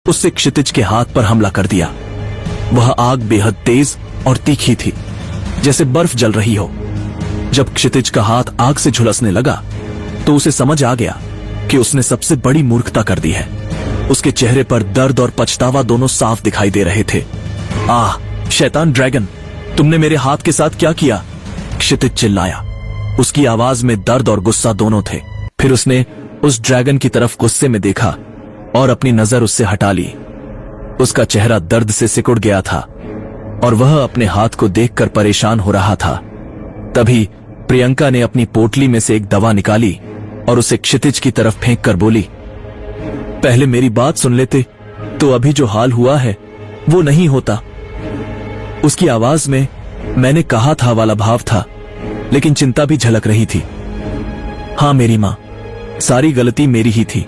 उससे क्षितिज के हाथ पर हमला कर दिया। वह आग बेहद तेज और तीखी थी, जैसे बर्फ जल रही हो। जब क्षितिज का हाथ आग से झुलसने लगा तो उसे समझ आ गया कि उसने सबसे बड़ी मूर्खता कर दी है। उसके चेहरे पर दर्द और पछतावा दोनों साफ दिखाई दे रहे थे। आह, शैतान ड्रैगन, तुमने मेरे हाथ के साथ क्या किया? क्षितिज चिल्लाया। उसकी आवाज में दर्द और गुस्सा दोनों थे। फिर उसने उस ड्रैगन की तरफ गुस्से में देखा और अपनी नजर उससे हटा ली। उसका चेहरा दर्द से सिकुड़ गया था और वह अपने हाथ को देखकर परेशान हो रहा था। तभी प्रियंका ने अपनी पोटली में से एक दवा निकाली और उसे क्षितिज की तरफ फेंक कर बोली, पहले मेरी बात सुन लेते तो अभी जो हाल हुआ है वो नहीं होता। उसकी आवाज में मैंने कहा था वाला भाव था, लेकिन चिंता भी झलक रही थी। हाँ मेरी मां, सारी गलती मेरी ही थी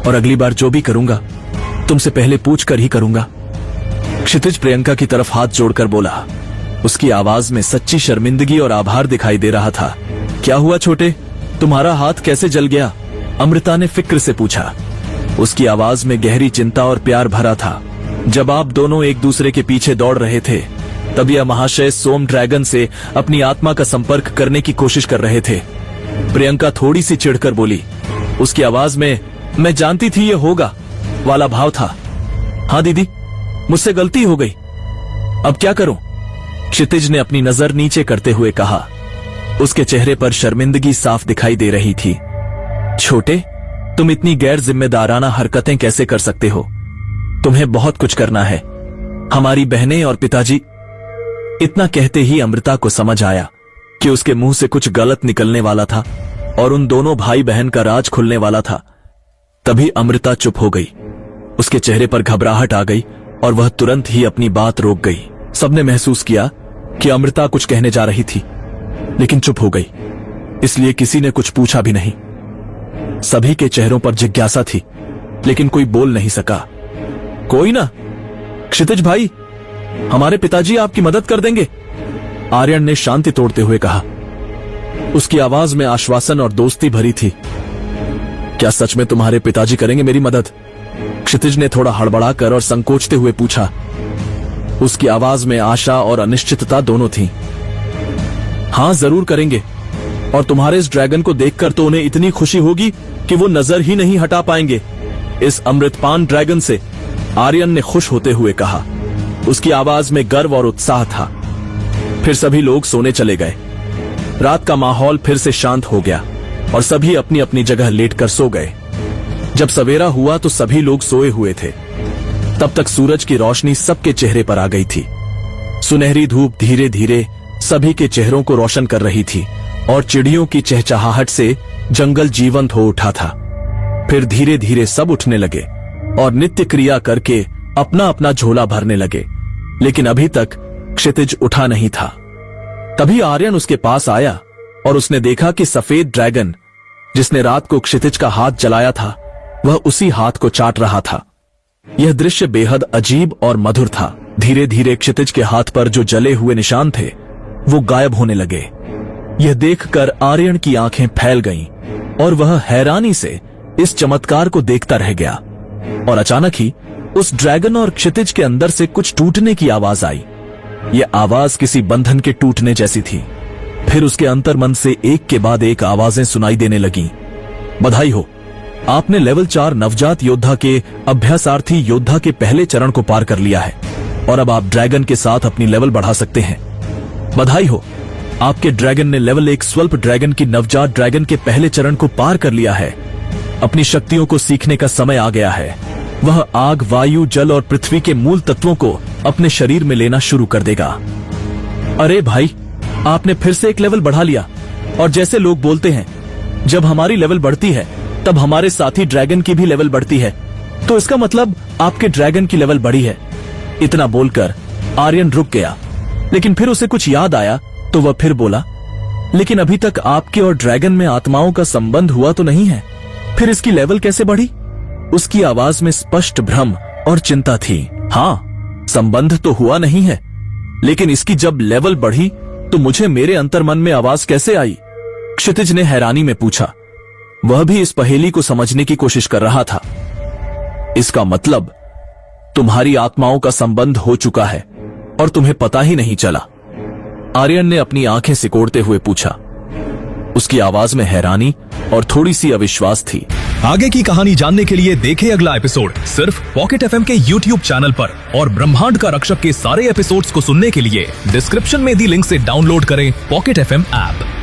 और अगली बार जो भी करूंगा तुमसे पहले पूछ कर ही करूंगा। क्षितिज प्रियंका की तरफ हाथ जोड़कर बोला। उसकी आवाज में सच्ची शर्मिंदगी और आभार दिखाई दे रहा था। क्या हुआ छोटे, तुम्हारा हाथ कैसे जल गया? अमृता ने फिक्र से पूछा। उसकी आवाज में गहरी चिंता और प्यार भरा था। जब आप दोनों एक दूसरे के पीछे दौड़ रहे थे तब यह महाशय सोम ड्रैगन से अपनी आत्मा का संपर्क करने की कोशिश कर रहे थे। प्रियंका थोड़ी सी चिढ़कर बोली। उसकी आवाज में मैं जानती थी ये होगा वाला भाव था। हाँ दीदी, मुझसे गलती हो गई, अब क्या करूं? क्षितिज ने अपनी नजर नीचे करते हुए कहा। उसके चेहरे पर शर्मिंदगी साफ दिखाई दे रही थी। छोटे, तुम इतनी गैर जिम्मेदाराना हरकतें कैसे कर सकते हो? तुम्हें बहुत कुछ करना है, हमारी बहनें और पिताजी। इतना कहते ही अमृता को समझ आया कि उसके मुंह से कुछ गलत निकलने वाला था और उन दोनों भाई बहन का राज खुलने वाला था। तभी अमृता चुप हो गई। उसके चेहरे पर घबराहट आ गई और वह तुरंत ही अपनी बात रोक गई। सबने महसूस किया कि अमृता कुछ कहने जा रही थी, लेकिन चुप हो गई, इसलिए किसी ने कुछ पूछा भी नहीं। सभी के चेहरों पर जिज्ञासा थी, लेकिन कोई बोल नहीं सका। कोई ना, क्षितिज भाई, हमारे पिताजी आपकी मदद कर देंगे, आर्यन ने शांति तोड़ते हुए कहा। उसकी आवाज में आश्वासन और दोस्ती भरी थी। क्या सच में तुम्हारे पिताजी करेंगे मेरी मदद? क्षितिज ने थोड़ा हड़बड़ाकर और संकोचते हुए पूछा। उसकी आवाज में आशा और अनिश्चितता दोनों थी। हां, जरूर करेंगे, और तुम्हारे इस ड्रैगन को देखकर तो उन्हें इतनी खुशी होगी कि वो नजर ही नहीं हटा पाएंगे इस अमृतपान ड्रैगन से, आर्यन ने खुश होते हुए कहा। उसकी आवाज में गर्व और उत्साह था। फिर सभी लोग सोने चले गए। रात का माहौल फिर से शांत हो गया और सभी अपनी अपनी जगह लेटकर सो गए। जब सवेरा हुआ तो सभी लोग सोए हुए थे। तब तक सूरज की रोशनी सबके चेहरे पर आ गई थी। सुनहरी धूप धीरे धीरे सभी के चेहरों को रोशन कर रही थी और चिड़ियों की चहचहाहट से जंगल जीवंत हो उठा था। फिर धीरे धीरे सब उठने लगे और नित्य क्रिया करके अपना अपना झोला भरने लगे, लेकिन अभी तक क्षितिज उठा नहीं था। तभी आर्यन उसके पास आया और उसने देखा कि सफेद ड्रैगन जिसने रात को क्षितिज का हाथ जलाया था वह उसी हाथ को चाट रहा था। यह दृश्य बेहद अजीब और मधुर था। धीरे धीरे क्षितिज के हाथ पर जो जले हुए निशान थे वो गायब होने लगे। यह देखकर आर्यन की आंखें फैल गईं और वह हैरानी से इस चमत्कार को देखता रह गया। और अचानक ही उस ड्रैगन और क्षितिज के अंदर से कुछ टूटने की आवाज आई। यह आवाज किसी बंधन के टूटने जैसी थी। फिर उसके अंतर्मन से एक के बाद एक आवाजें सुनाई देने लगीं। बधाई हो, आपने लेवल 4 नवजात योद्धा के अभ्यासार्थी योद्धा के पहले चरण को पार कर लिया है और अब आप ड्रैगन के साथ अपनी लेवल बढ़ा सकते हैं। बधाई हो, आपके ड्रैगन ने लेवल 1 स्वल्प ड्रैगन की नवजात ड्रैगन के पहले चरण को पार कर लिया है। अपनी शक्तियों को सीखने का समय आ गया है। वह आग, वायु, जल और पृथ्वी के मूल तत्वों को अपने शरीर में लेना शुरू कर देगा। अरे भाई, आपने फिर से एक लेवल बढ़ा लिया। और जैसे लोग बोलते हैं, जब हमारी लेवल बढ़ती है तब हमारे साथी ड्रैगन की भी लेवल बढ़ती है, तो इसका मतलब आपके ड्रैगन की लेवल बढ़ी है। इतना बोलकर आर्यन रुक गया, लेकिन फिर उसे कुछ याद आया तो वह फिर बोला, लेकिन अभी तक आपके और ड्रैगन में आत्माओं का संबंध हुआ तो नहीं है, फिर इसकी लेवल कैसे बढ़ी? उसकी आवाज में स्पष्ट भ्रम और चिंता थी। हाँ, संबंध तो हुआ नहीं है, लेकिन इसकी जब लेवल बढ़ी तो मुझे मेरे अंतर्मन में आवाज कैसे आई? क्षितिज ने हैरानी में पूछा। वह भी इस पहेली को समझने की कोशिश कर रहा था। इसका मतलब तुम्हारी आत्माओं का संबंध हो चुका है और तुम्हें पता ही नहीं चला। आर्यन ने अपनी आंखें सिकोड़ते हुए पूछा। उसकी आवाज में हैरानी और थोड़ी सी अविश्वास थी। आगे की कहानी जानने के लिए देखें अगला एपिसोड सिर्फ पॉकेट एफएम के YouTube चैनल पर, और ब्रह्मांड का रक्षक के सारे एपिसोड्स को सुनने के लिए डिस्क्रिप्शन में दी लिंक से डाउनलोड करें पॉकेट एफएम ऐप।